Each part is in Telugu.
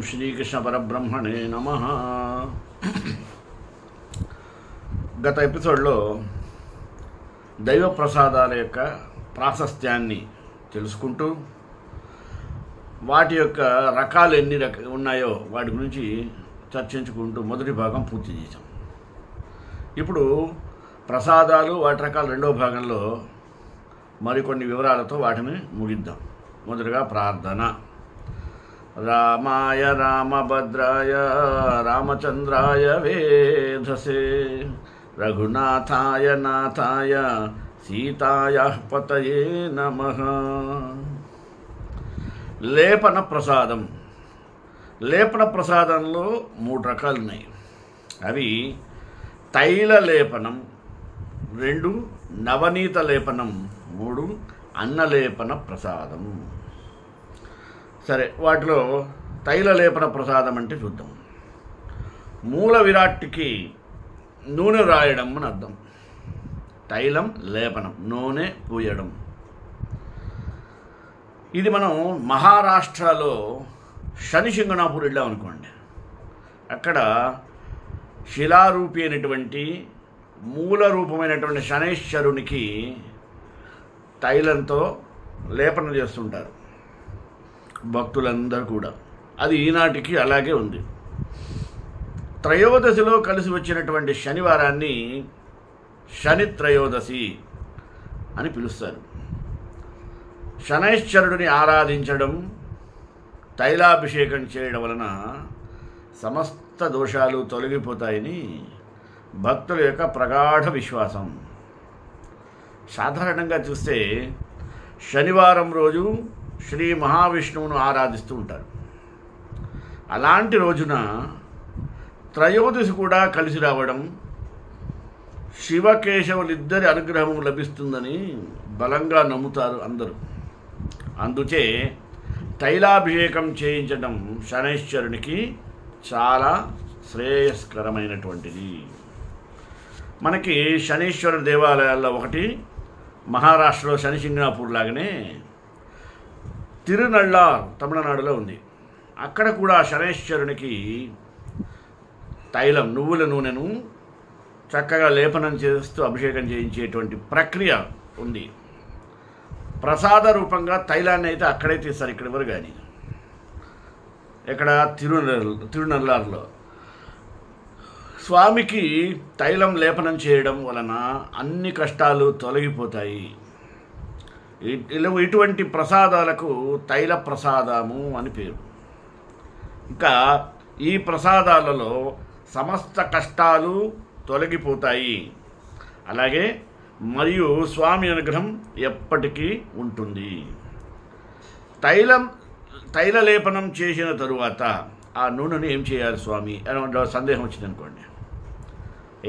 శ్రీకృష్ణ పరబ్రహ్మణే నమః. గత ఎపిసోడ్లో దైవ ప్రసాదాల యొక్క ప్రాశస్త్యాన్ని తెలుసుకుంటూ వాటి యొక్క రకాలు ఎన్ని ఉన్నాయో వాటి గురించి చర్చించుకుంటూ మొదటి భాగం పూర్తి చేశాం. ఇప్పుడు ప్రసాదాలు వాటి రకాల రెండవ భాగంలో మరికొన్ని వివరాలతో వాటిని ముగిద్దాం. మొదటగా ప్రార్థన. రామాయ రామభద్రాయ రామచంద్రాయ వేధసే రఘునాథాయ నాథాయ సీతాయ పతయే నమః. లేపన ప్రసాదం. లేపన ప్రసాదంలో 3 రకాలు ఉన్నాయి. అవి తైల లేపనం, 2 నవనీత లేపనం, 3 అన్నలేపన ప్రసాదం. సరే, వాటిలో తైల లేపన ప్రసాదం అంటే చూద్దాం. మూల విరాట్కి నూనె రాయడం అని అర్థం. తైలం లేపనం, నూనె పూయడం. ఇది మనం మహారాష్ట్రలో శనిశింగణాపూర్ వెళ్ళాం అనుకోండి. అక్కడ శిలారూపి అయినటువంటి మూల రూపమైనటువంటి శనైశ్వరునికి తైలంతో లేపనం చేస్తుంటారు భక్తులందరూ కూడా. అది ఈనాటికి అలాగే ఉంది. త్రయోదశిలో కలిసి వచ్చినటువంటి శనివారాన్ని శని త్రయోదశి అని పిలుస్తారు. శనైశ్వరుడిని ఆరాధించడం, తైలాభిషేకం చేయడం వలన సమస్త దోషాలు తొలగిపోతాయని భక్తుల యొక్క ప్రగాఢ విశ్వాసం. సాధారణంగా చూస్తే శనివారం రోజు శ్రీ మహావిష్ణువును ఆరాధిస్తూ ఉంటారు. అలాంటి రోజున త్రయోదశి కూడా కలిసి రావడం శివకేశవులిద్దరి అనుగ్రహం లభిస్తుందని బలంగా నమ్ముతారు అందరూ. అందుచే తైలాభిషేకం చేయించడం శనైశ్వరునికి చాలా శ్రేయస్కరమైనటువంటిది. మనకి శనీశ్వర దేవాలయాల్లో ఒకటి మహారాష్ట్రలో శనిశింగణాపూర్ లాగానే తిరునళ్ళార్ తమిళనాడులో ఉంది. అక్కడ కూడా శనైశ్వరునికి తైలం, నువ్వుల నూనెను చక్కగా లేపనం చేస్తూ అభిషేకం చేయించేటువంటి ప్రక్రియ ఉంది. ప్రసాద రూపంగా తైలాన్ని అయితే అక్కడే తీస్తారు, ఇక్కడ ఎవరు కానీ. ఇక్కడ తిరునల్లార్లో స్వామికి తైలం లేపనం చేయడం వలన అన్ని కష్టాలు తొలగిపోతాయి. ఇటువంటి ప్రసాదాలకు తైల ప్రసాదము అని పేరు. ఇంకా ఈ ప్రసాదాలలో సమస్త కష్టాలు తొలగిపోతాయి. అలాగే మరియు స్వామి అనుగ్రహం ఎప్పటికీ ఉంటుంది. తైల లేపనం చేసిన తరువాత ఆ నూనెను ఏం చేయాలి స్వామి అని సందేహం వచ్చిందనుకోండి.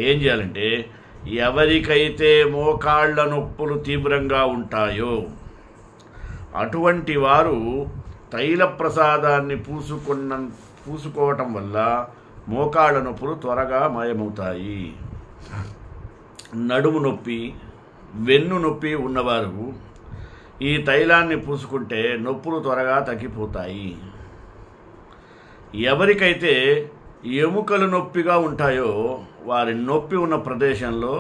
ఏం చేయాలంటే, ఎవరికైతే మోకాళ్ళ నొప్పులు తీవ్రంగా ఉంటాయో అటువంటి వారు తైల ప్రసాదాన్ని పూసుకోవటం వల్ల మోకాళ్ళ నొప్పులు త్వరగా మాయమవుతాయి. నడుము నొప్పి, వెన్ను నొప్పి ఉన్నవారు ఈ తైలాన్ని పూసుకుంటే నొప్పులు త్వరగా తగ్గిపోతాయి. ఎవరికైతే ఎముకలు నొప్పిగా ఉంటాయో వారి నొప్పి ఉన్న ప్రదేశంలో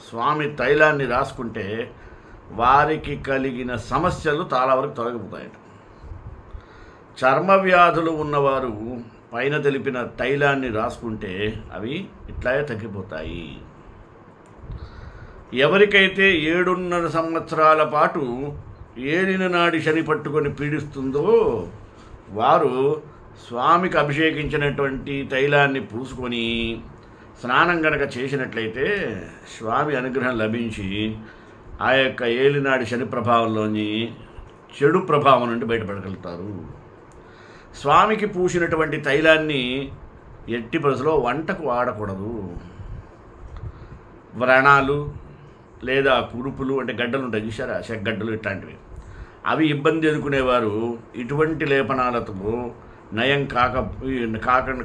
స్వామి తైలాన్ని రాసుకుంటే వారికి కలిగిన సమస్యలు చాలా వరకు తొలగిపోతాయట. చర్మ వ్యాధులు ఉన్నవారు పైన తెలిపిన తైలాన్ని రాసుకుంటే అవి ఇట్లాగే తగ్గిపోతాయి. ఎవరికైతే 7.5 సంవత్సరాల పాటు ఏలిన నాడి శని పట్టుకొని పీడిస్తుందో వారు స్వామికి అభిషేకించినటువంటి తైలాన్ని పూసుకొని స్నానం గనక చేసినట్లయితే స్వామి అనుగ్రహం లభించి ఆ యొక్క ఏలినాడి శని ప్రభావంలోని చెడు ప్రభావం నుండి బయటపడగలుగుతారు. స్వామికి పూసినటువంటి తైలాన్ని ఎట్టి పరిస్థితిలో వంటకు వాడకూడదు. వ్రణాలు లేదా కురుపులు అంటే గడ్డలు ఉంటాయి చూసారా, చెగ్గడ్డలు ఇట్లాంటివి, అవి ఇబ్బంది ఎదుర్కొనేవారు ఇటువంటి లేపనాలతో నయం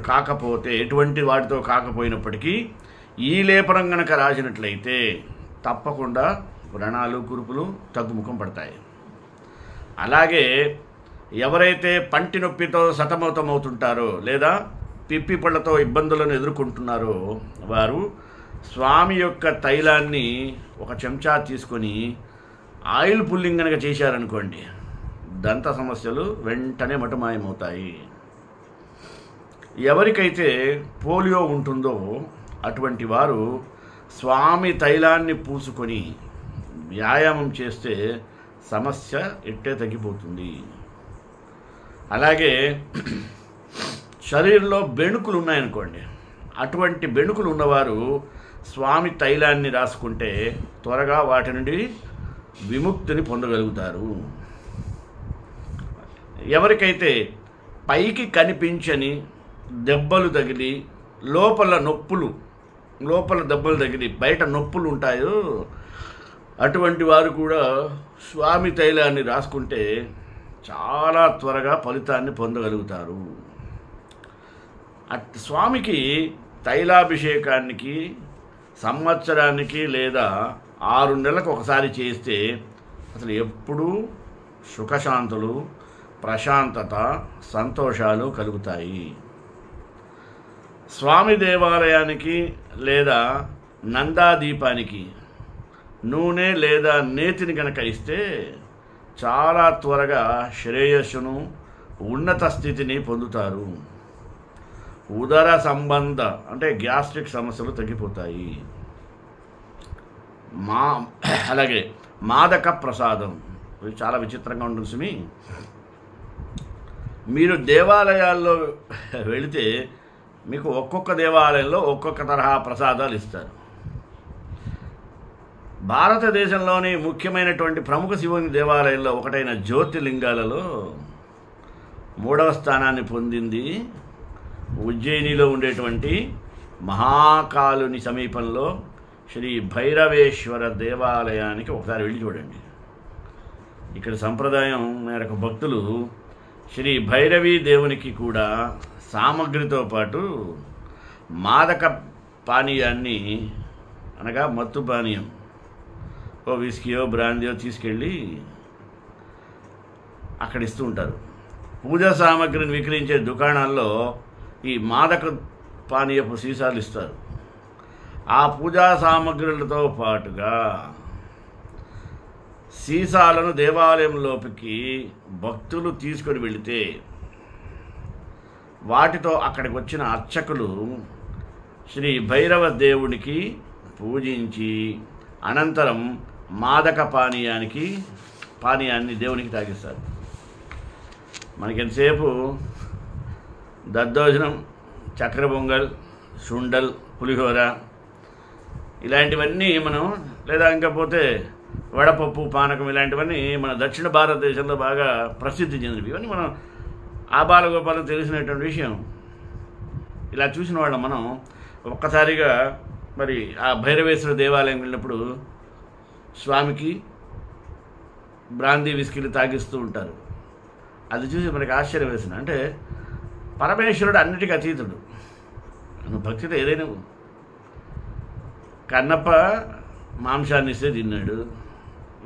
కాకపోతే ఎటువంటి వాటితో కాకపోయినప్పటికీ ఈ లేపనం కనుక రాసినట్లయితే తప్పకుండా వ్రణాలు కురుపులు తగ్గుముఖం పడతాయి. అలాగే ఎవరైతే పంటి నొప్పితో సతమతమవుతుంటారో లేదా పిప్పి పళ్ళతో ఇబ్బందులను ఎదుర్కొంటున్నారో వారు స్వామి యొక్క తైలాన్ని ఒక చెంచా తీసుకొని ఆయిల్ పుల్లింగ్ కనుక చేశారనుకోండి, దంత సమస్యలు వెంటనే మటుమాయమవుతాయి. ఎవరికైతే పోలియో ఉంటుందో అటువంటి వారు స్వామి తైలాన్ని పూసుకొని వ్యాయామం చేస్తే సమస్య ఎట్టే తగ్గిపోతుంది. అలాగే శరీరంలో బెణుకులు ఉన్నాయనుకోండి, అటువంటి బెణుకులు ఉన్నవారు స్వామి తైలాన్ని రాసుకుంటే త్వరగా వాటి నుండి విముక్తిని పొందగలుగుతారు. ఎవరికైతే పైకి కనిపించని దెబ్బలు తగిలి లోపల దెబ్బలు తగిలి బయట నొప్పులు ఉంటాయో అటువంటి వారు కూడా స్వామి తైలాన్ని రాసుకుంటే చాలా త్వరగా ఫలితాన్ని పొందగలుగుతారు. స్వామికి తైలాభిషేకానికి సంవత్సరానికి లేదా 6 నెలలకు ఒకసారి చేస్తే అసలు ఎప్పుడూ సుఖశాంతులు, ప్రశాంతత, సంతోషాలు కలుగుతాయి. స్వామి దేవాలయానికి లేదా నందాదీపానికి నూనె లేదా నేతిని కనుక ఇస్తే చాలా త్వరగా శ్రేయస్సును, ఉన్నత స్థితిని పొందుతారు. ఉదర సంబంధ అంటే గ్యాస్ట్రిక్ సమస్యలు తగ్గిపోతాయి. అలాగే మాదక ప్రసాదం, ఇది చాలా విచిత్రంగా ఉంటుంది సుమి. మీరు దేవాలయాల్లో వెళితే మీకు ఒక్కొక్క దేవాలయంలో ఒక్కొక్క తరహా ప్రసాదాలు ఇస్తారు. భారతదేశంలోని ముఖ్యమైనటువంటి ప్రముఖ శివుని దేవాలయంలో ఒకటైన జ్యోతిర్లింగాలలో 3వ స్థానాన్ని పొందింది ఉజ్జయినిలో ఉండేటువంటి మహాకాలుని సమీపంలో శ్రీ భైరవేశ్వర దేవాలయానికి ఒకసారి వెళ్ళి చూడండి. ఇక్కడ సంప్రదాయం మేరకు భక్తులు శ్రీ భైరవీ దేవునికి కూడా సామగ్రితో పాటు మాదక పానీయాన్ని అనగా మత్తు పానీయం, ఓ విస్కీయో బ్రాందీయో తీసుకెళ్ళి అక్కడ ఇస్తూ ఉంటారు. పూజా సామగ్రిని విక్రయించే దుకాణాల్లో ఈ మాదక పానీయపు సీసాలు ఇస్తారు. ఆ పూజా సామగ్రులతో పాటుగా సీసాలను దేవాలయంలోకి భక్తులు తీసుకొని వెళితే వాటితో అక్కడికి వచ్చిన అర్చకులు శ్రీ భైరవ దేవునికి పూజించి అనంతరం మాదక పానీయాన్ని దేవునికి తాగిస్తారు. మనకి ఎంతసేపు దద్దోజనం, చక్కెర పొంగల్, సుండల్, పులిహోర ఇలాంటివన్నీ మనం, లేదా ఇంకపోతే వడపప్పు, పానకం ఇలాంటివన్నీ మన దక్షిణ భారతదేశంలో బాగా ప్రసిద్ధి చెందినవి. ఇవన్నీ మనం ఆబాలగోపాలం తెలిసినటువంటి విషయం. ఇలా చూసిన వాళ్ళం మనం ఒక్కసారిగా మరి ఆ భైరవేశ్వర దేవాలయం వెళ్ళినప్పుడు స్వామికి బ్రాందీ విస్కీలు తాగిస్తూ ఉంటారు. అది చూసి మనకి ఆశ్చర్యం వేసింది. అంటే పరమేశ్వరుడు అన్నిటికీ అతీతుడు. భక్తితో ఏదైనా, కన్నప్ప మాంసాన్ని ఇస్తే తిన్నాడు,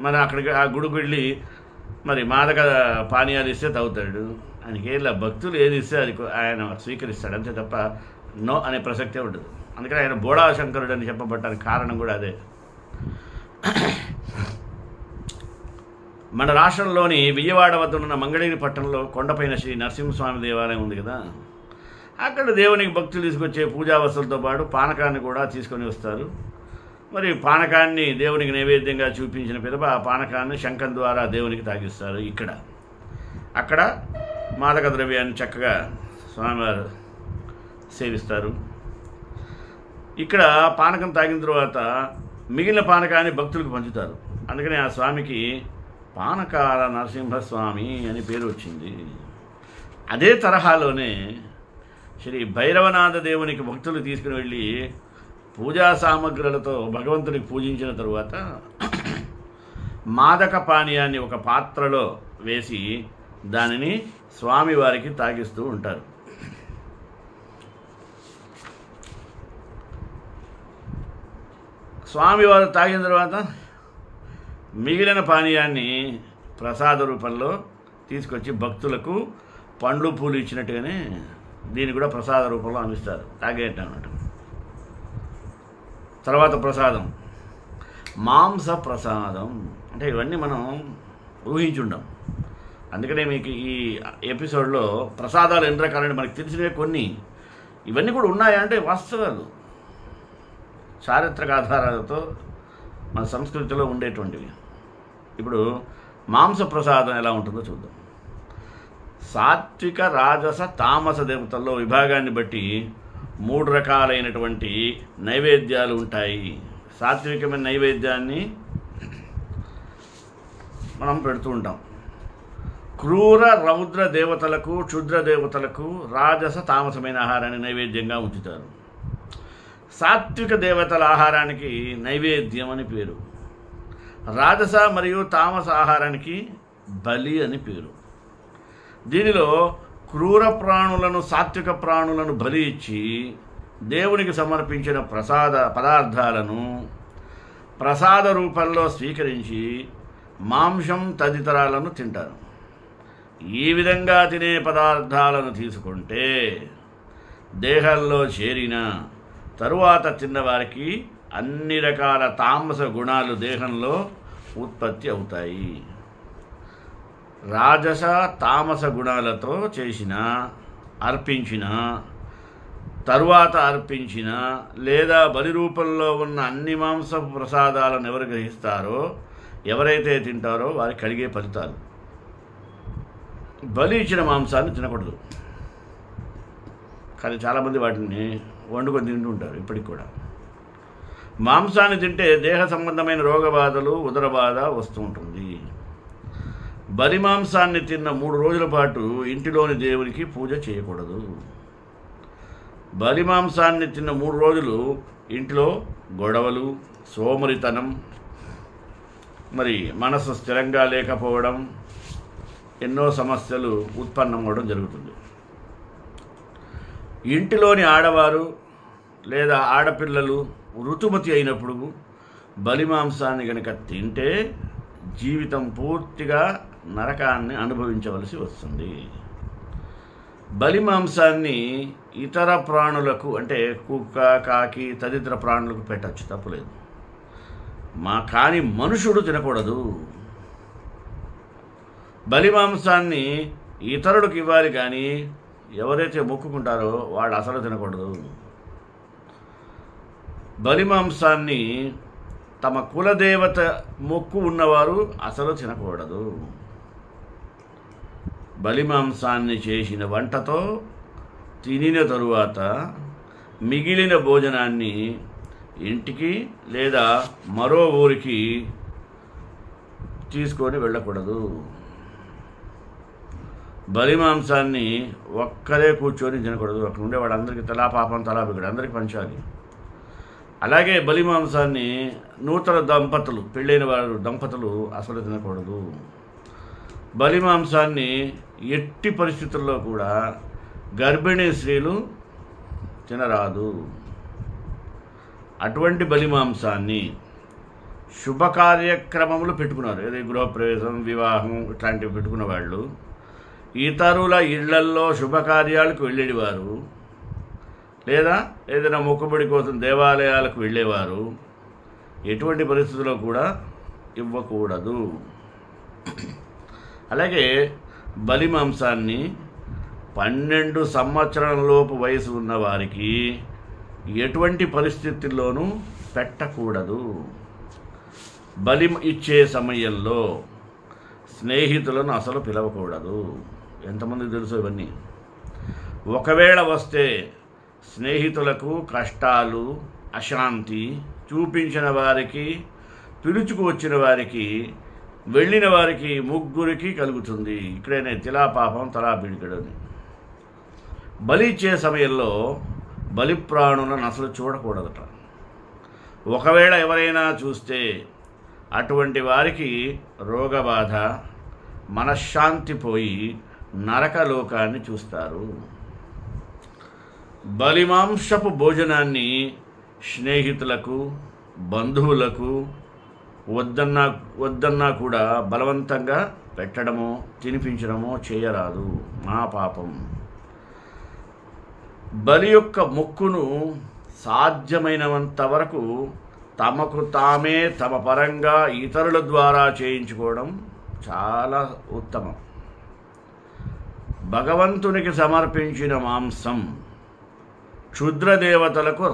మరి అక్కడికి ఆ గుడికి వెళ్ళి మరి మాదక పానీయాలు ఇస్తే తాగుతాడు. ఆయనకి ఇలా భక్తులు ఏది ఇస్తే అది ఆయన స్వీకరిస్తాడు, అంతే తప్ప నో అనే ప్రసక్తే ఉండదు. అందుకని ఆయన బోళాశంకరుడు అని చెప్పబడటానికి కారణం కూడా అదే. మన రాష్ట్రంలోని విజయవాడ వద్ద ఉన్న మంగళగిరి పట్టణంలో కొండపైన శ్రీ నరసింహస్వామి దేవాలయం ఉంది కదా, అక్కడ దేవునికి భక్తులు తీసుకొచ్చే పూజా వస్తువులతో పాటు పానకాన్ని కూడా తీసుకొని వస్తారు. మరి పానకాన్ని దేవునికి నైవేద్యంగా చూపించిన పిదప ఆ పానకాన్ని శంఖం ద్వారా దేవునికి తాగిస్తారు. అక్కడ మాదక ద్రవ్యాన్ని చక్కగా స్వామివారు సేవిస్తారు. ఇక్కడ పానకం తాగిన తర్వాత మిగిలిన పానకాన్ని భక్తులకు పంచుతారు. అందుకని ఆ స్వామికి పానకాల నరసింహస్వామి అని పేరు వచ్చింది. అదే తరహాలోనే శ్రీ భైరవనాథ దేవునికి భక్తులు తీసుకుని వెళ్ళి పూజా సామగ్రులతో భగవంతునికి పూజించిన తరువాత మాదక పానీయాన్ని ఒక పాత్రలో వేసి దానిని స్వామివారికి తాగిస్తూ ఉంటారు. స్వామివారు తాగిన తర్వాత మిగిలిన పానీయాన్ని ప్రసాద రూపంలో తీసుకొచ్చి భక్తులకు పండ్లు పూలు ఇచ్చినట్టుగానే దీన్ని కూడా ప్రసాద రూపంలో అందిస్తారు, తాగేట. తర్వాత ప్రసాదం మాంస ప్రసాదం అంటే ఇవన్నీ మనం ఊహించుండం. అందుకనే మీకు ఈ ఎపిసోడ్లో ప్రసాదాలు ఎన్ని రకాలని మనకు తెలిసినవి కొన్ని, ఇవన్నీ కూడా ఉన్నాయా అంటే వాస్తవాలు, చారిత్రక ఆధారాలతో మన సంస్కృతిలో ఉండేటువంటివి. ఇప్పుడు మాంస ప్రసాదం ఎలా ఉంటుందో చూద్దాం. సాత్విక, రాజస, తామస దేవతల్లో విభాగాన్ని బట్టి 3 రకాలైనటువంటి నైవేద్యాలు ఉంటాయి. సాత్వికమైన నైవేద్యాన్ని మనం పెడుతూ ఉంటాం. క్రూర రౌద్ర దేవతలకు, క్షుద్ర దేవతలకు రాజస, తామసమైన ఆహారాన్ని నైవేద్యంగా ఉంచుతారు. సాత్విక దేవతల ఆహారానికి నైవేద్యం అని పేరు. రాజస మరియు తామస ఆహారానికి బలి అని పేరు. దీనిలో క్రూర ప్రాణులను, సాత్విక ప్రాణులను బలి ఇచ్చి దేవునికి సమర్పించిన పదార్థాలను ప్రసాద రూపంలో స్వీకరించి మాంసం తదితరాలను తింటారు. ఈ విధంగా తినే పదార్థాలను తీసుకుంటే దేహంలో చేరిన తరువాత తిన్నవారికి అన్ని రకాల తామస గుణాలు దేహంలో ఉత్పత్తి అవుతాయి. రాజస, తామస గుణాలతో చేసిన, అర్పించిన, తరువాత అర్పించిన లేదా బలి రూపంలో ఉన్న అన్ని మాంసపు ప్రసాదాలను ఎవరు గ్రహిస్తారో, ఎవరైతే తింటారో వారికి కలిగే ఫలితాలు. బలి ఇచ్చిన మాంసాన్ని తినకూడదు, కానీ చాలామంది వాటిని వండుకొని తింటుంటారు ఇప్పటికి కూడా. మాంసాన్ని తింటే దేహ సంబంధమైన రోగబాధలు, ఉదరబాధ వస్తూ ఉంటుంది. బలి మాంసాన్ని తిన్న 3 రోజుల పాటు ఇంటిలోని దేవునికి పూజ చేయకూడదు. బలి మాంసాన్ని తిన్న 3 రోజులు ఇంటిలో గొడవలు, సోమరితనం, మరి మనసు స్థిరంగా లేకపోవడం, ఎన్నో సమస్యలు ఉత్పన్నమవడం జరుగుతుంది. ఇంటిలోని ఆడవారు లేదా ఆడపిల్లలు ఋతుమతి అయినప్పుడు బలి మాంసాన్ని కనుక తింటే జీవితం పూర్తిగా నరకాన్ని అనుభవించవలసి వస్తుంది. బలి మాంసాన్ని ఇతర ప్రాణులకు అంటే కుక్క, కాకి తదితర ప్రాణులకు పెట్టచ్చు, తప్పులేదు. కానీ మనుషుడు తినకూడదు. బలి మాంసాన్ని ఇతరులకు ఇవ్వాలి, కానీ ఎవరైతే మొక్కుకుంటారో వాళ్ళు అసలు తినకూడదు. బలి మాంసాన్ని తమ కులదేవత మొక్కు ఉన్నవారు అసలు తినకూడదు. బలి మాంసాన్ని చేసిన వంటతో తినిన తరువాత మిగిలిన భోజనాన్ని ఇంటికి లేదా మరో ఊరికి తీసుకొని వెళ్ళకూడదు. బలి మాంసాన్ని ఒక్కరే కూర్చొని తినకూడదు. అక్కడ ఉండే వాళ్ళందరికీ తలా పాపం తలా బిగడ అందరికీ పంచాలి. అలాగే బలి మాంసాన్ని నూతన దంపతులు, పెళ్ళైన వారు దంపతులు అసలు తినకూడదు. బలి మాంసాన్ని ఎట్టి పరిస్థితుల్లో కూడా గర్భిణీ స్త్రీలు తినరాదు. అటువంటి బలి మాంసాన్ని శుభకార్యక్రమములు పెట్టుకున్నారు, ఏదో గృహప్రవేశం, వివాహం ఇట్లాంటివి పెట్టుకున్న వాళ్ళు, ఇతరుల ఇళ్లల్లో శుభకార్యాలకు వెళ్ళేవారు, లేదా ఏదైనా మొక్కుబడి కోసం దేవాలయాలకు వెళ్ళేవారు ఎటువంటి పరిస్థితుల్లో కూడా ఇవ్వకూడదు. అలాగే బలి మాంసాన్ని 12 సంవత్సరాలలోపు వయసు ఉన్న వారికి ఎటువంటి పరిస్థితుల్లోనూ పెట్టకూడదు. బలి ఇచ్చే సమయంలో స్నేహితులను అసలు పిలవకూడదు. ఎంతమందికి తెలుసు ఇవన్నీ? ఒకవేళ వస్తే స్నేహితులకు కష్టాలు, అశాంతి చూపించిన వారికి, పిలుచుకు వచ్చిన వారికి, వెళ్ళిన వారికి ముగ్గురికి కలుగుతుంది. ఇక్కడనే తిలా పాపం తలా పిడికడని. బలి ఇచ్చే సమయంలో బలి ప్రాణులను అసలు చూడకూడదట. ఒకవేళ ఎవరైనా చూస్తే అటువంటి వారికి రోగబాధ, మనశ్శాంతి పోయి నరకలోకాన్ని చూస్తారు. బలిమాంసపు భోజనాన్ని స్నేహితులకు, బంధువులకు వద్దన్నా కూడా బలవంతంగా పెట్టడమో తినిపించడమో చేయరాదు, మహాపాపం. బలి యొక్క మొక్కును సాధ్యమైనంత వరకు తమకు తామే తమ పరంగా ఇతరుల ద్వారా చేయించుకోవడం చాలా ఉత్తమం. భగవంతునికి సమర్పించిన మాంసం క్షుద్ర దేవతలకు,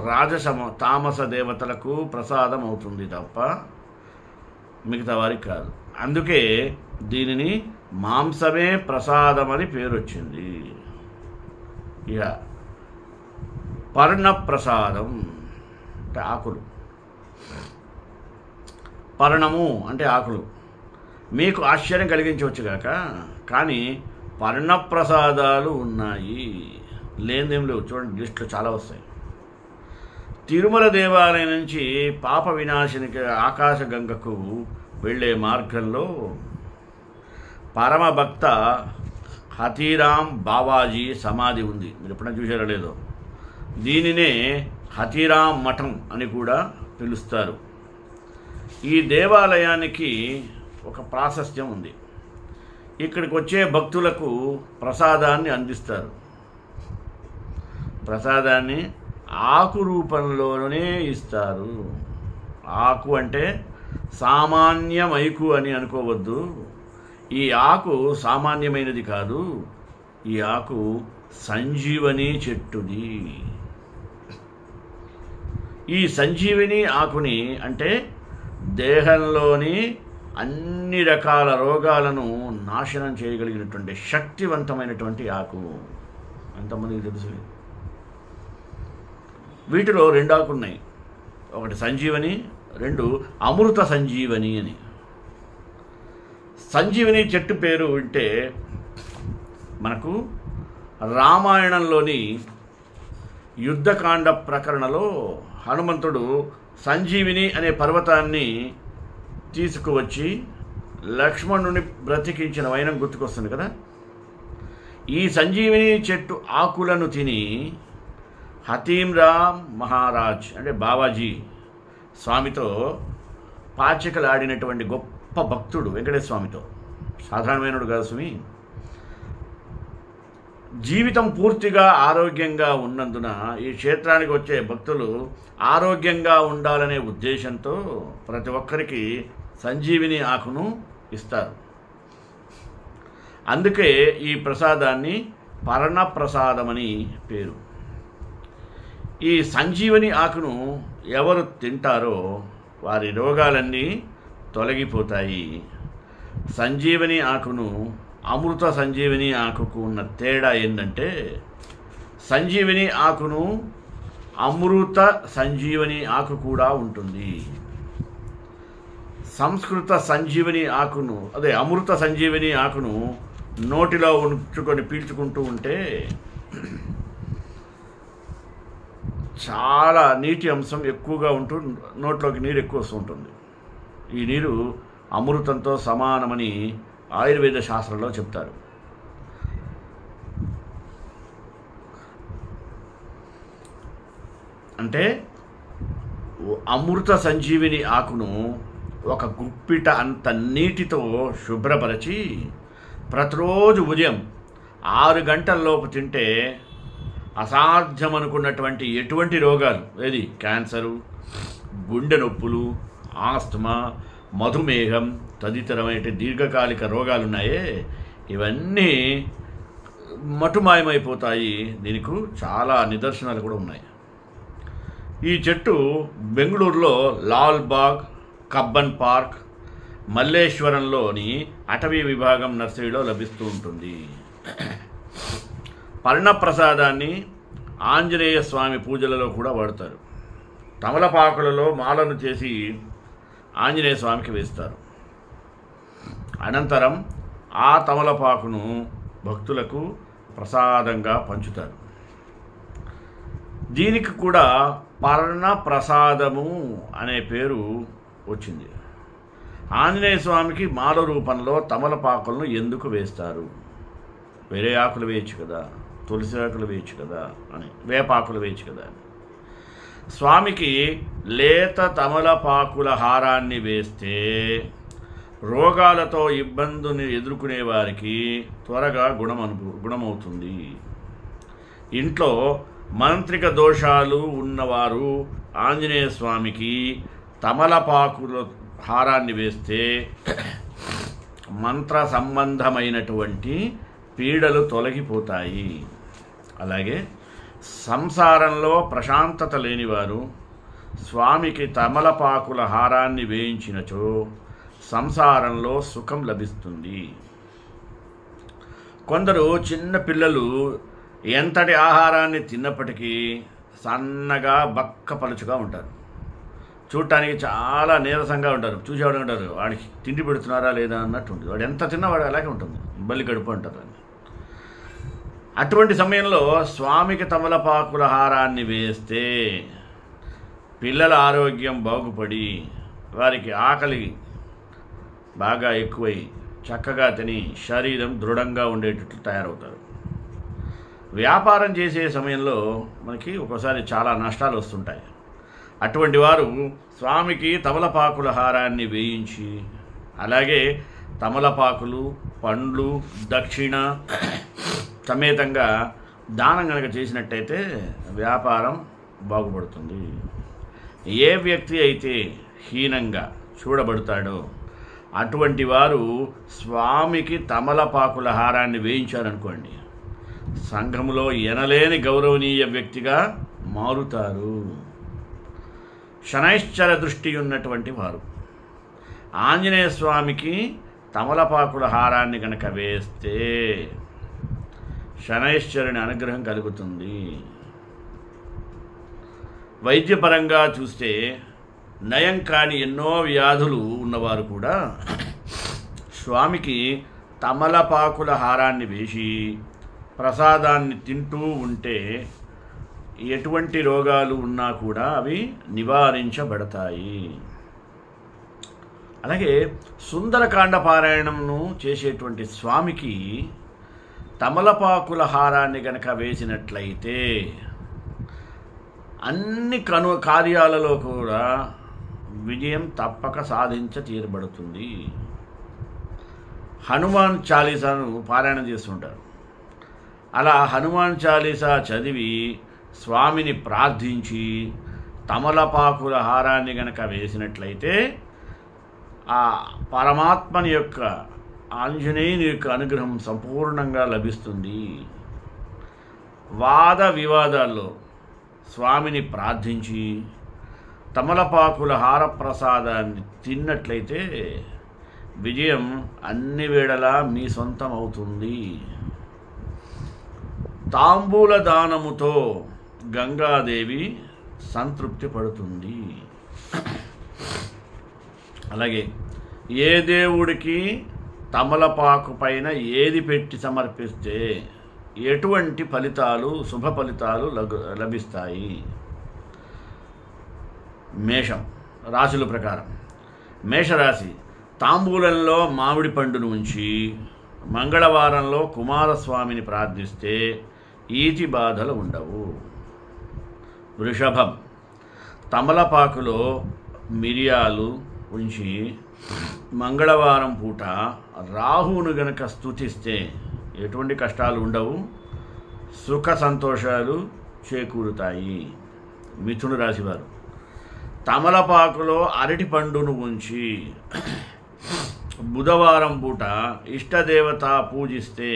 తామస దేవతలకు ప్రసాదం అవుతుంది తప్ప మిగతా వారికి కాదు. అందుకే దీనిని మాంసమే ప్రసాదం అని పేరు వచ్చింది. ఇక పర్ణ ప్రసాదం అంటే ఆకులు, పర్ణము అంటే ఆకులు. మీకు ఆశ్చర్యం కలిగించవచ్చుగాక, కానీ పర్ణప్రసాదాలు ఉన్నాయి, లేనిదేం లేవు. చూడండి, లిస్టులు చాలా వస్తాయి. తిరుమల దేవాలయం నుంచి పాప వినాశినికి ఆకాశగంగకు వెళ్ళే మార్గంలో పరమభక్త హతీరాం బావాజీ సమాధి ఉంది. మీరు ఎప్పుడైనా చూసారో లేదో. దీనినే హతీరాం మఠం అని కూడా పిలుస్తారు. ఈ దేవాలయానికి ఒక ప్రాశస్త్యం ఉంది. ఇక్కడికి వచ్చే భక్తులకు ప్రసాదాన్ని అందిస్తారు. ప్రసాదాన్ని ఆకు రూపంలోనే ఇస్తారు. ఆకు అంటే సామాన్యమైకు అని అనుకోవద్దు. ఈ ఆకు సామాన్యమైనది కాదు. ఈ ఆకు సంజీవని చెట్టుది. ఈ సంజీవిని ఆకుని అంటే దేహంలోని అన్ని రకాల రోగాలను నాశనం చేయగలిగినటువంటి శక్తివంతమైనటువంటి ఆకు. ఎంతమందికి తెలుసు? వీటిలో 2 ఆకులు ఉన్నాయి. ఒకటి సంజీవని, 2 అమృత సంజీవని అని. సంజీవని చెట్టు పేరు వింటే మనకు రామాయణంలోని యుద్ధకాండ ప్రకరణలో హనుమంతుడు సంజీవిని అనే పర్వతాన్ని తీసుకువచ్చి లక్ష్మణుని బ్రతికించిన వైనం గుర్తుకొస్తుంది కదా. ఈ సంజీవిని చెట్టు ఆకులను తిని హతీరాం మహారాజ్ అంటే బావాజీ స్వామితో పాచికలు ఆడినటువంటి గొప్ప భక్తుడు వెంకటేశ్వర స్వామితో. సాధారణమైనడు కాదు స్వామి. జీవితం పూర్తిగా ఆరోగ్యంగా ఉన్నందున ఈ క్షేత్రానికి వచ్చే భక్తులు ఆరోగ్యంగా ఉండాలనే ఉద్దేశంతో ప్రతి ఒక్కరికి సంజీవిని ఆకును ఇస్తారు. అందుకే ఈ ప్రసాదాన్ని పర్ణ ప్రసాదమని పేరు. ఈ సంజీవని ఆకును ఎవరు తింటారో వారి రోగాలన్నీ తొలగిపోతాయి. సంజీవని ఆకును అమృత సంజీవని ఆకుకు ఉన్న తేడా ఏంటంటే, సంజీవని ఆకును అమృత సంజీవని ఆకు కూడా ఉంటుంది. సంస్కృత సంజీవని ఆకును అమృత సంజీవని ఆకును నోటిలో ఉంచుకొని పీల్చుకుంటూ ఉంటే చాలా నీటి అంశం ఎక్కువగా ఉంటూ నోట్లోకి నీరు ఎక్కువ వస్తూ ఉంటుంది. ఈ నీరు అమృతంతో సమానమని ఆయుర్వేద శాస్త్రంలో చెప్తారు. అంటే అమృత సంజీవిని ఆకును ఒక గుప్పిట అంత నీటితో శుభ్రపరిచి ప్రతిరోజు ఉదయం 6 గంటల్లోపు తింటే అసాధ్యం అనుకున్నటువంటి ఎటువంటి రోగాలు, ఏది క్యాన్సరు, గుండె నొప్పులు, ఆస్తమా, మధుమేహం తదితరమైన దీర్ఘకాలిక రోగాలు ఉన్నాయే, ఇవన్నీ మటుమాయమైపోతాయి. దీనికి చాలా నిదర్శనాలు కూడా ఉన్నాయి. ఈ చెట్టు బెంగళూరులో లాల్బాగ్, కబ్బన్ పార్క్, మల్లేశ్వరంలోని అటవీ విభాగం నర్సరీలో లభిస్తూ ఉంటుంది. పర్ణప్రసాదాన్ని ఆంజనేయ స్వామి పూజలలో కూడా వాడతారు. తమలపాకులలో మాలను చేసి ఆంజనేయ స్వామికి వేస్తారు. అనంతరం ఆ తమలపాకును భక్తులకు ప్రసాదంగా పంచుతారు. దీనికి కూడా పర్ణ ప్రసాదము అనే పేరు వచ్చింది. ఆంజనేయ స్వామికి మాల రూపంలో తమలపాకులను ఎందుకు వేస్తారు? వేరే ఆకులు వేయచ్చు కదా, తులసి ఆకులు వేయచ్చు కదా అని, వేపాకులు వేయచ్చు కదా అని. స్వామికి లేత తమలపాకుల హారాన్ని వేస్తే రోగాలతో ఇబ్బందిని ఎదుర్కొనే వారికి త్వరగా గుణమవుతుంది. ఇంట్లో మాంత్రిక దోషాలు ఉన్నవారు ఆంజనేయ స్వామికి తమలపాకుల హారాన్ని వేస్తే మంత్ర సంబంధమైనటువంటి పీడలు తొలగిపోతాయి. అలాగే సంసారంలో ప్రశాంతత లేనివారు స్వామికి తమలపాకుల హారాన్ని వేయించినచో సంసారంలో సుఖం లభిస్తుంది. కొందరు చిన్న పిల్లలు ఎంతటి ఆహారాన్ని తిన్నప్పటికీ సన్నగా బక్కపలుచుగా ఉంటారు. చూడటానికి చాలా నీరసంగా ఉంటారు. చూసేవాడు ఉంటారు వాడికి తిండి పెడుతున్నారా లేదా అన్నట్టు ఉంటుంది. వాడు ఎంత తిన్నా వాడు అలాగే ఉంటుంది, బల్లి గడుపు అంటారు. అటువంటి సమయంలో స్వామికి తమలపాకుల హారాన్ని వేస్తే పిల్లల ఆరోగ్యం బాగుపడి వారికి ఆకలి బాగా ఎక్కువై చక్కగా తిని శరీరం దృఢంగా ఉండేటట్లు తయారవుతారు. వ్యాపారం చేసే సమయంలో మనకి ఒక్కోసారి చాలా నష్టాలు వస్తుంటాయి. అటువంటి వారు స్వామికి తమలపాకుల హారాన్ని వేయించి అలాగే తమలపాకులు, పండ్లు, దక్షిణ సమేతంగా దానం కనుక చేసినట్టయితే వ్యాపారం బాగుపడుతుంది. ఏ వ్యక్తి అయితే హీనంగా చూడబడతాడో అటువంటి వారు స్వామికి తమలపాకుల హారాన్ని వేయించారనుకోండి, సంఘంలో ఎనలేని గౌరవనీయ వ్యక్తిగా మారుతారు. శనైశ్చర దృష్టి ఉన్నటువంటి వారు ఆంజనేయ స్వామికి తమలపాకుల హారాన్ని కనుక వేస్తే శనైశ్చరుని అనుగ్రహం కలుగుతుంది. వైద్యపరంగా చూస్తే నయం కాని ఎన్నో వ్యాధులు ఉన్నవారు కూడా స్వామికి తమలపాకుల హారాన్ని వేసి ప్రసాదాన్ని తింటూ ఉంటే ఎటువంటి రోగాలు ఉన్నా కూడా అవి నివారించబడతాయి. అలాగే సుందరకాండ పారాయణంను చేసేటువంటి స్వామికి తమలపాకుల హారాన్ని గనక వేసినట్లయితే అన్ని కార్యాలలో కూడా విజయం తప్పక తీరబడుతుంది. హనుమాన్ చాలీసాను పారాయణం చేస్తుంటారు. అలా హనుమాన్ చాలీసా చదివి స్వామిని ప్రార్థించి తమలపాకుల హారాన్ని గనక వేసినట్లయితే ఆ పరమాత్మని యొక్క ఆంజనేయుని యొక్క అనుగ్రహం సంపూర్ణంగా లభిస్తుంది. వాద వివాదాల్లో స్వామిని ప్రార్థించి తమలపాకుల హార ప్రసాదాన్ని తిన్నట్లయితే విజయం అన్ని వేళలా మీ సొంతం అవుతుంది. తాంబూల దానముతో గంగాదేవి సంతృప్తి పడుతుంది. అలాగే ఏ దేవుడికి తమలపాకు పైన ఏది పెట్టి సమర్పిస్తే ఎటువంటి ఫలితాలు, శుభ ఫలితాలు లభిస్తాయి. మేషం రాశుల ప్రకారం మేషరాశి తాంబూలంలో మామిడి పండును ఉంచి మంగళవారంలో కుమారస్వామిని ప్రార్థిస్తే ఈతి బాధలు ఉండవు. వృషభం తమలపాకులో మిరియాలు ఉంచి మంగళవారం పూట రాహువును గనక స్తుతిస్తే ఎటువంటి కష్టాలు ఉండవు, సుఖ సంతోషాలు చేకూరుతాయి. మిథున రాశివారు తమలపాకులో అరటి పండును ఉంచి బుధవారం పూట ఇష్టదేవత పూజిస్తే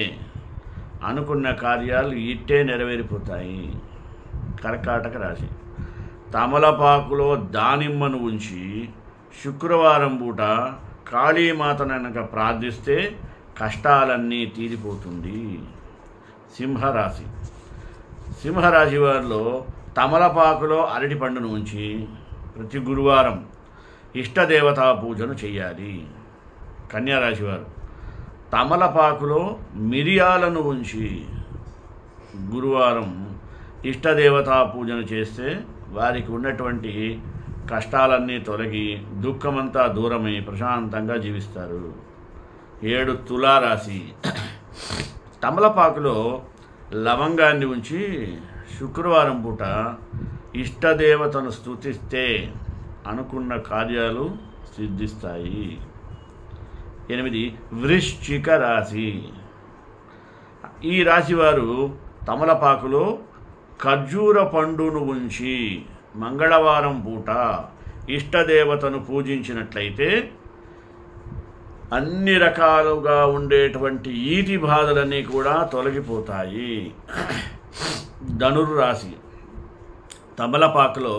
అనుకున్న కార్యాలు ఇట్టే నెరవేరిపోతాయి. కర్కాటక రాశి తమలపాకులో దానిమ్మను ఉంచి శుక్రవారం పూట కాళీమాతను కనుక ప్రార్థిస్తే కష్టాలన్నీ తీరిపోతుంది. సింహరాశి సింహరాశి వారిలో తమలపాకులో అరటి పండును ఉంచి ప్రతి గురువారం ఇష్టదేవతా పూజను చేయాలి. కన్యారాశి వారు తమలపాకులో మిరియాలను ఉంచి గురువారం ఇష్టదేవతా పూజను చేస్తే వారికి ఉన్నటువంటి కష్టాలన్నీ తొలగి దుఃఖమంతా దూరమై ప్రశాంతంగా జీవిస్తారు. 7 తులారాశి తమలపాకులో లవంగాన్ని ఉంచి శుక్రవారం పూట ఇష్టదేవతను స్తుతిస్తే అనుకున్న కార్యాలు సిద్ధిస్తాయి. 8 వృశ్చిక రాశి. ఈ రాశివారు తమలపాకులో ఖర్జూర పండును ఉంచి మంగళవారం పూట ఇష్టదేవతను పూజించినట్లయితే అన్ని రకాలుగా ఉండేటువంటి ఈతి బాధలన్నీ కూడా తొలగిపోతాయి. ధనుర్రాశి తమలపాకులో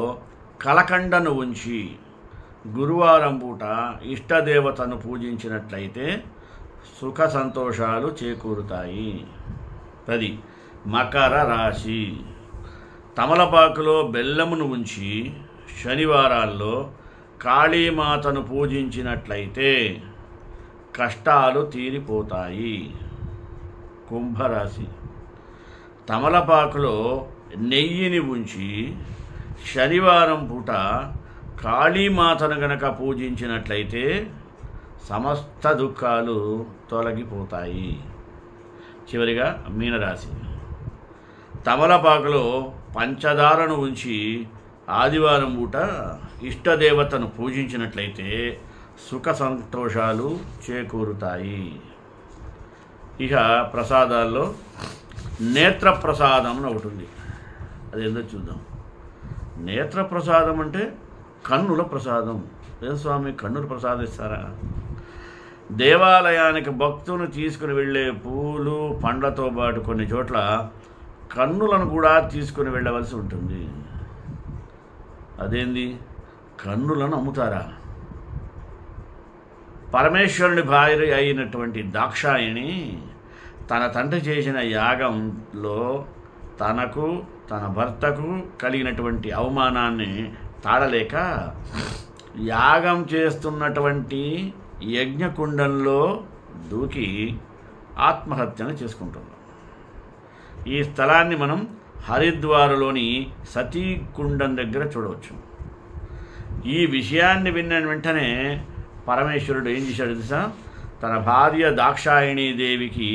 కలకండను ఉంచి గురువారం పూట ఇష్టదేవతను పూజించినట్లయితే సుఖ సంతోషాలు చేకూరుతాయి. 10 మకర రాశి తమలపాకులో బెల్లమును ఉంచి శనివారాల్లో కాళీమాతను పూజించినట్లయితే కష్టాలు తీరిపోతాయి. కుంభరాశి తమలపాకులో నెయ్యిని ఉంచి శనివారం పూట కాళీమాతను గనక పూజించినట్లయితే సమస్త దుఃఖాలు తొలగిపోతాయి. చివరిగా మీనరాశి తమలపాకులో పంచదారను ఉంచి ఆదివారం పూట ఇష్టదేవతను పూజించినట్లయితే సుఖ సంతోషాలు చేకూరుతాయి. ఇక ప్రసాదాల్లో నేత్రప్రసాదం అని ఒకటి ఉంది. అదేందో చూద్దాం. నేత్రప్రసాదం అంటే కన్నుల ప్రసాదం. ఏం స్వామి కన్నుల ప్రసాదం ఇస్తారా? దేవాలయానికి భక్తులను తీసుకుని వెళ్ళే పూలు పండ్లతో పాటు కొన్ని చోట్ల కన్నులను కూడా తీసుకుని వెళ్ళవలసి ఉంటుంది. అదేంది? కన్నులను అమ్ముతారా? పరమేశ్వరుని భార్య అయినటువంటి దాక్షాయణి తన తండ్రి చేసిన యాగంలో తనకు తన భర్తకు కలిగినటువంటి అవమానాన్ని తాళలేక యాగం చేస్తున్నటువంటి యజ్ఞకుండంలో దూకి ఆత్మహత్యను చేసుకుంటున్నాం. ఈ స్థలాన్ని మనం హరిద్వార్లోని సతీకుండం దగ్గర చూడవచ్చు. ఈ విషయాన్ని విన్న వెంటనే పరమేశ్వరుడు ఏం చేశాడు తెలుసా? తన భార్య దాక్షాయణీ దేవికి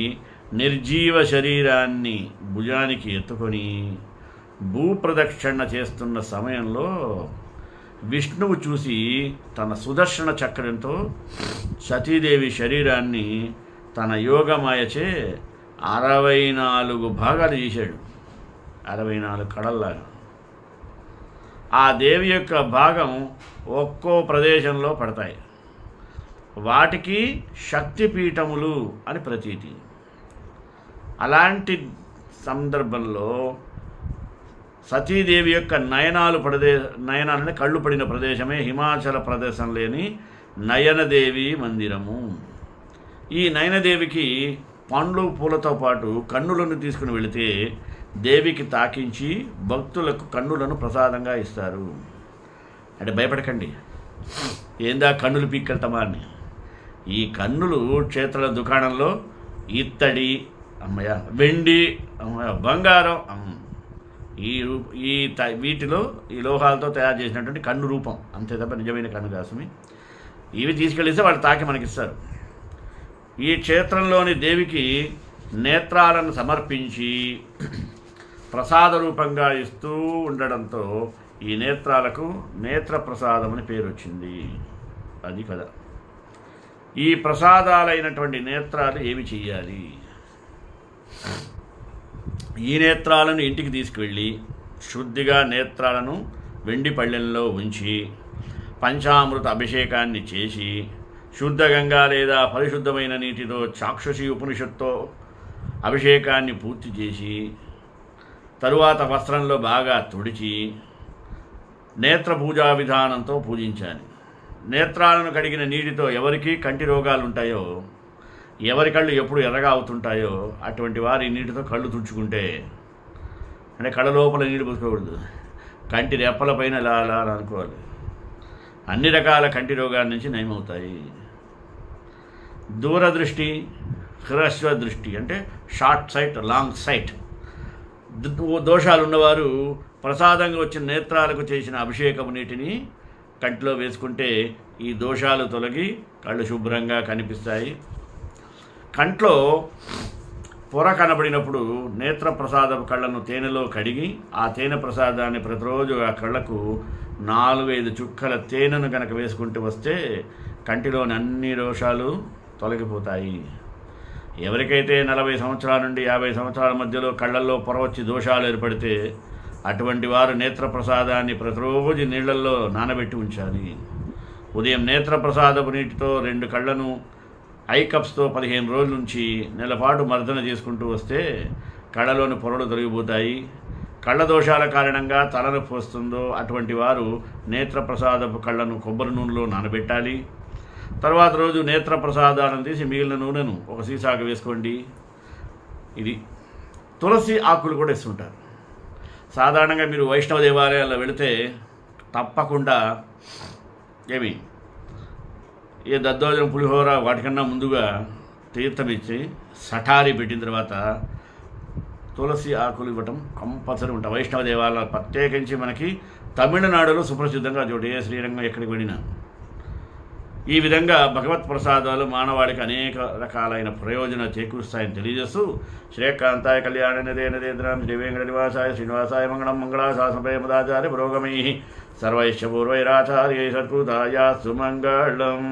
నిర్జీవ శరీరాన్ని భుజానికి ఎత్తుకొని భూప్రదక్షిణ చేస్తున్న సమయంలో విష్ణువు చూసి తన సుదర్శన చక్రంతో సతీదేవి శరీరాన్ని తన యోగమాయచే 64 భాగాలు చేశాడు. 64 కళల్లాగా. ఆ దేవి యొక్క భాగం ఒక్కో ప్రదేశంలో పడతాయి. వాటికి శక్తిపీఠములు అని ప్రతీతి. అలాంటి సందర్భంలో సతీదేవి యొక్క నయనాలని కళ్ళు పడిన ప్రదేశమే హిమాచల ప్రదేశంలోని నయనదేవి మందిరము. ఈ నయనదేవికి పండ్లు పూలతో పాటు కన్నులను తీసుకుని వెళితే దేవికి తాకించి భక్తులకు కన్నులను ప్రసాదంగా ఇస్తారు. అంటే భయపడకండి, ఏందా కన్నులు పీక్కెళ్తామా అని. ఈ కన్నులు క్షేత్రాల దుకాణంలో ఇత్తడి అమ్మయ్య, వెండి అమ్మయ్య, బంగారం వీటిలో ఈ లోహాలతో తయారు చేసినటువంటి కన్ను రూపం అంతే తప్ప నిజమైన కన్ను కాసుమి. ఇవి తీసుకెళ్ళిస్తే వాళ్ళు తాకి మనకిస్తారు. ఈ క్షేత్రంలోని దేవికి నేత్రాలను సమర్పించి ప్రసాద రూపంగా ఇస్తూ ఉండడంతో ఈ నేత్రాలకు నేత్రప్రసాదం అని పేరు వచ్చింది. అది కదా. ఈ ప్రసాదాలైనటువంటి నేత్రాలు ఏమి చెయ్యాలి? ఈ నేత్రాలను ఇంటికి తీసుకువెళ్ళి శుద్ధిగా నేత్రాలను వెండి పళ్ళెంలో ఉంచి పంచామృత అభిషేకాన్ని చేసి శుద్ధ గంగా లేదా పరిశుద్ధమైన నీటితో చాక్షుషి ఉపనిషత్తో అభిషేకాన్ని పూర్తి చేసి తరువాత వస్త్రంలో బాగా తుడిచి నేత్ర పూజా విధానంతో పూజించాలి. నేత్రాలను కడిగిన నీటితో ఎవరికి కంటి రోగాలు ఉంటాయో, ఎవరి కళ్ళు ఎప్పుడు ఎర్రగా అవుతుంటాయో అటువంటి వారి నీటితో కళ్ళు తుడుచుకుంటే, అంటే కళ్ళ లోపల నీళ్ళు పోసుకోకూడదు, కంటి రెప్పల పైన అలా అలా అనుకోవాలి. అన్ని రకాల కంటి రోగాల నుంచి నయమవుతాయి. దూరదృష్టి, హ్రస్వ దృష్టి అంటే షార్ట్ సైట్, లాంగ్ సైట్ దోషాలు ఉన్నవారు ప్రసాదంగా వచ్చిన నేత్రాలకు చేసిన అభిషేకము నీటిని కంటిలో వేసుకుంటే ఈ దోషాలు తొలగి కళ్ళు శుభ్రంగా కనిపిస్తాయి. కంట్లో పొర కనబడినప్పుడు నేత్ర ప్రసాదం కళ్ళను తేనెలో కడిగి ఆ తేనె ప్రసాదాన్ని ప్రతిరోజు ఆ కళ్ళకు 4-5 చుక్కల తేనెను కనుక వేసుకుంటూ వస్తే కంటిలోని అన్ని దోషాలు తొలగిపోతాయి. ఎవరికైతే 40 సంవత్సరాల నుండి 50 సంవత్సరాల మధ్యలో కళ్ళల్లో పొరవచ్చి దోషాలు ఏర్పడితే అటువంటి వారు నేత్రప్రసాదాన్ని ప్రతిరోజు నీళ్లల్లో నానబెట్టి ఉంచాలి. ఉదయం నేత్రప్రసాదపు నీటితో 2 కళ్ళను ఐ కప్స్తో 15 రోజుల నుంచి నెలపాటు మర్దన చేసుకుంటూ వస్తే కళ్ళలోని పొరలు తొలగిపోతాయి. కళ్ళ దోషాల కారణంగా తలనొప్పి వస్తుందో అటువంటి వారు నేత్రప్రసాదపు కళ్ళను కొబ్బరి నూనెలో నానబెట్టాలి. తర్వాత రోజు నేత్రప్రసాదాలను తీసి మిగిలిన నూనెను ఒక సీసాకు వేసుకోండి. ఇది తులసి ఆకులు కూడా ఇస్తుంటారు. సాధారణంగా మీరు వైష్ణవ దేవాలయాల్లో వెళితే తప్పకుండా ఏ దద్దోజనం పులిహోర వాటికన్నా ముందుగా తీర్థం ఇచ్చి సఠారి పెట్టిన తర్వాత తులసి ఆకులు ఇవ్వటం కంపల్సరీ ఉంటాయి. వైష్ణవ దేవాలయాలు ప్రత్యేకించి మనకి తమిళనాడులో సుప్రసిద్ధంగా చోటు, ఏ శ్రీరంగం ఎక్కడికి వెళ్ళినా ఈ విధంగా భగవత్ ప్రసాదాలు మానవాళికి అనేక రకాలైన ప్రయోజనాలు చేకూరుస్తాయని తెలియజేస్తూ శ్రేయకాంతాయ కళ్యాణ నిదేంద్రాం శ్రీ వెంకట నివాసాయ శ్రీనివాసాయ మంగళం మంగళాశాసనప్రేమదాచార్య పురోగమై సర్వైశ్చ పూర్వైరాచార్యై సత్కృతాయ సుమంగళం.